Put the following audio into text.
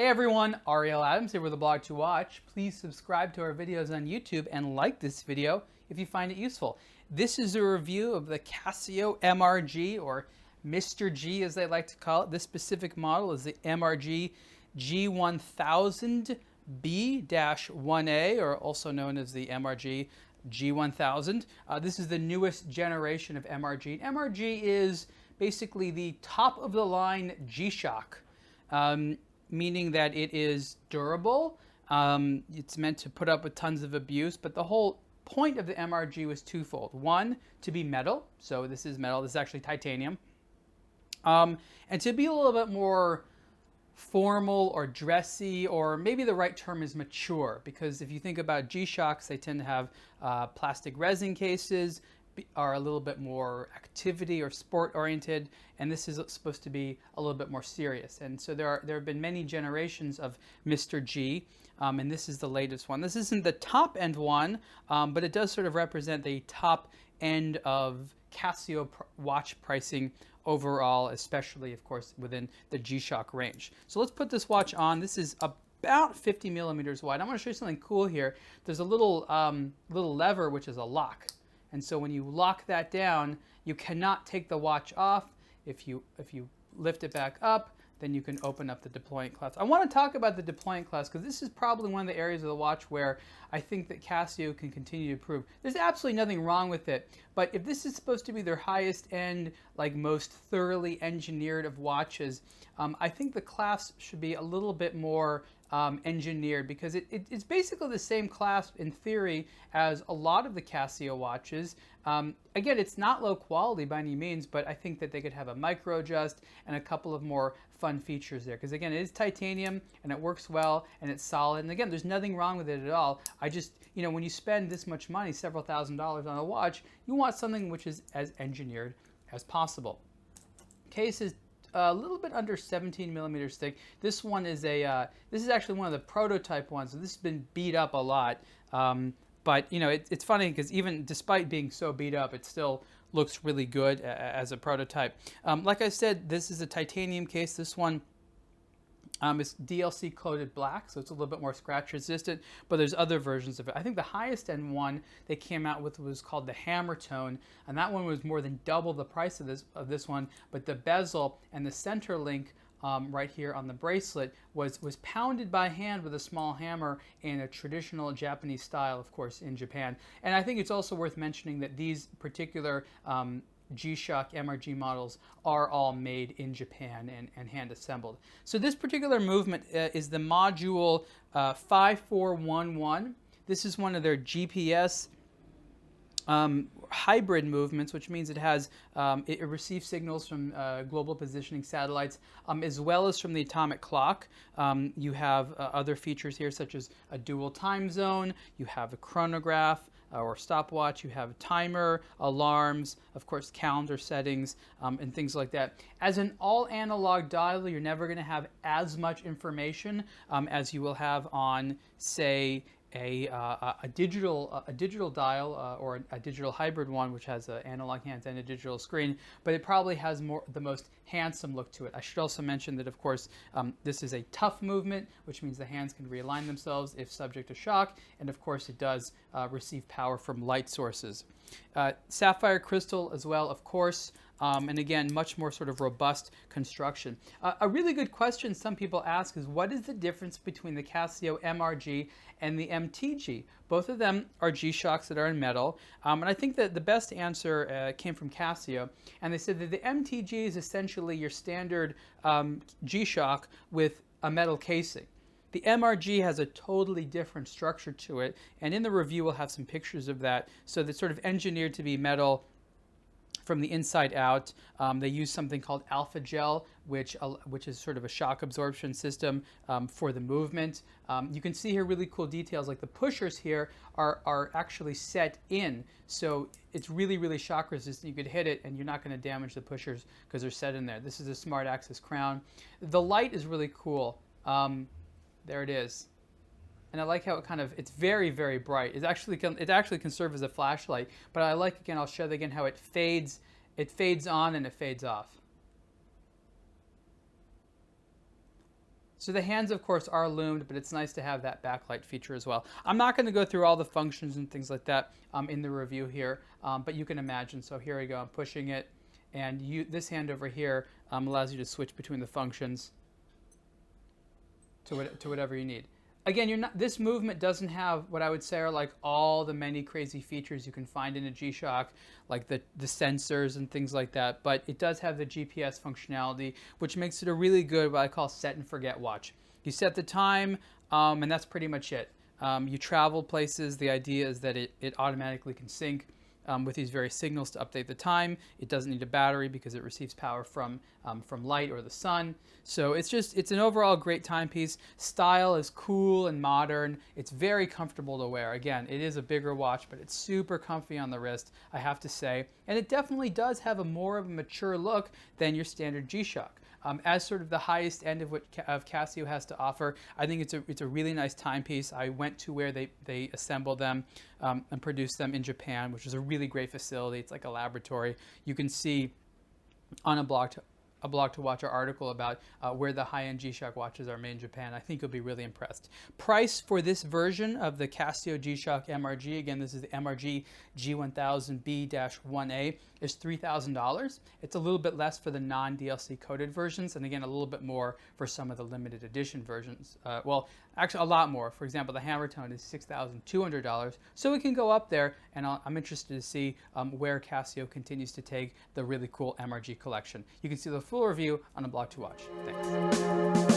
Hey everyone, Ariel Adams here with aBlogtoWatch. Please subscribe to our videos on YouTube and like this video if you find it useful. This is a review of the Casio MR-G, or Mr. G as they like to call it. This specific model is the MRGG1000B-1A, or also known as the MRGG1000. This is the newest generation of MRG. MRG is basically the top of the line G-Shock. Meaning that it is durable. It's meant to put up with tons of abuse, but the whole point of the MRG was twofold. One, to be metal, so this is metal, this is actually titanium, and to be a little bit more formal or dressy, or maybe the right term is mature, because if you think about G-Shocks, they tend to have plastic resin cases, are a little bit more activity or sport oriented, and this is supposed to be a little bit more serious. And so there have been many generations of Mr. G, and this is the latest one. This isn't the top end one, but it does sort of represent the top end of Casio watch pricing overall, especially of course within the G-Shock range. So let's put this watch on. This is about 50 millimeters wide. I want to show you something cool here. There's a little lever which is a lock. And so when you lock that down, you cannot take the watch off. If you lift it back up, then you can open up the deployment clasp. I want to talk about the deployment clasp because this is probably one of the areas of the watch where I think that Casio can continue to improve. There's absolutely nothing wrong with it, but if this is supposed to be their highest end, like most thoroughly engineered of watches, I think the clasp should be a little bit more engineered, because it's basically the same clasp in theory as a lot of the Casio watches. Again, it's not low quality by any means, but I think that they could have a micro adjust and a couple of more fun features there, because again, it is titanium and it works well and it's solid, and again, there's nothing wrong with it at all. I just, you know, when you spend this much money, several $1,000s on a watch, you want something which is as engineered as possible. Case is a little bit under 17 millimeters thick. This one is this is actually one of the prototype ones, so this has been beat up a lot. But you know, it's funny because even despite being so beat up, it still looks really good as a prototype. Like I said, this is a titanium case. This one is DLC coated black, so it's a little bit more scratch resistant, but there's other versions of it. I think the highest end one they came out with was called the Hammer Tone, and that one was more than double the price of this one, but the bezel and the center link right here on the bracelet was pounded by hand with a small hammer in a traditional Japanese style, of course, in Japan. And I think it's also worth mentioning that these particular G-Shock MRG models are all made in Japan and hand assembled. So this particular movement is the module 5411. This is one of their GPS hybrid movements, which means it has it receives signals from global positioning satellites, as well as from the atomic clock. You have other features here, such as a dual time zone. You have a chronograph or stopwatch. You have a timer, alarms, of course, calendar settings, and things like that. As an all analog dial, you're never going to have as much information as you will have on, say, a digital dial or a digital hybrid one, which has analog hands and a digital screen, but it probably has the most handsome look to it. I should also mention that, of course, this is a tough movement, which means the hands can realign themselves if subject to shock, and of course it does receive power from light sources. Sapphire crystal as well, of course. And again, much more sort of robust construction. A really good question some people ask is, what is the difference between the Casio MRG and the MTG? Both of them are G-Shocks that are in metal. And I think that the best answer came from Casio. And they said that the MTG is essentially your standard G-Shock with a metal casing. The MRG has a totally different structure to it. And in the review, we'll have some pictures of that. So it's sort of engineered to be metal from the inside out. They use something called alpha gel, which is sort of a shock absorption system for the movement. You can see here really cool details, like the pushers here are actually set in, so it's really, really shock resistant. You could hit it and you're not going to damage the pushers because they're set in there. This is a smart axis crown. The light is really cool. There it is. And I like how it's very, very bright. It actually can serve as a flashlight, but I like, again, I'll show you again how it fades on and it fades off. So the hands, of course, are loomed, but it's nice to have that backlight feature as well. I'm not going to go through all the functions and things like that in the review here, but you can imagine. So here we go. I'm pushing it, and this hand over here allows you to switch between the functions to whatever you need. Again, this movement doesn't have what I would say are like all the many crazy features you can find in a G-Shock, like the sensors and things like that, but it does have the GPS functionality, which makes it a really good, what I call set and forget watch. You set the time, and that's pretty much it. You travel places, the idea is that it automatically can sync with these various signals to update the time. It doesn't need a battery because it receives power from light or the sun. So it's an overall great timepiece. Style is cool and modern. It's very comfortable to wear. Again, it is a bigger watch, but it's super comfy on the wrist, I have to say. And it definitely does have more of a mature look than your standard G-Shock. As sort of the highest end of what Casio has to offer, I think it's a really nice timepiece. I went to where they assemble them and produce them in Japan, which is a really great facility. It's like a laboratory. You can see on aBlogtoWatch article about where the high-end G-Shock watches are made in Japan. I think you'll be really impressed. Price for this version of the Casio G-Shock MR-G, again, this is the MRGG1000B-1A, is $3,000. It's a little bit less for the non-DLC coded versions, and again, a little bit more for some of the limited edition versions. Well, actually, a lot more. For example, the Hammer Tone is $6,200, so it can go up there, and I'm interested to see where Casio continues to take the really cool MRG collection. You can see the full review on aBlogtoWatch. Thanks.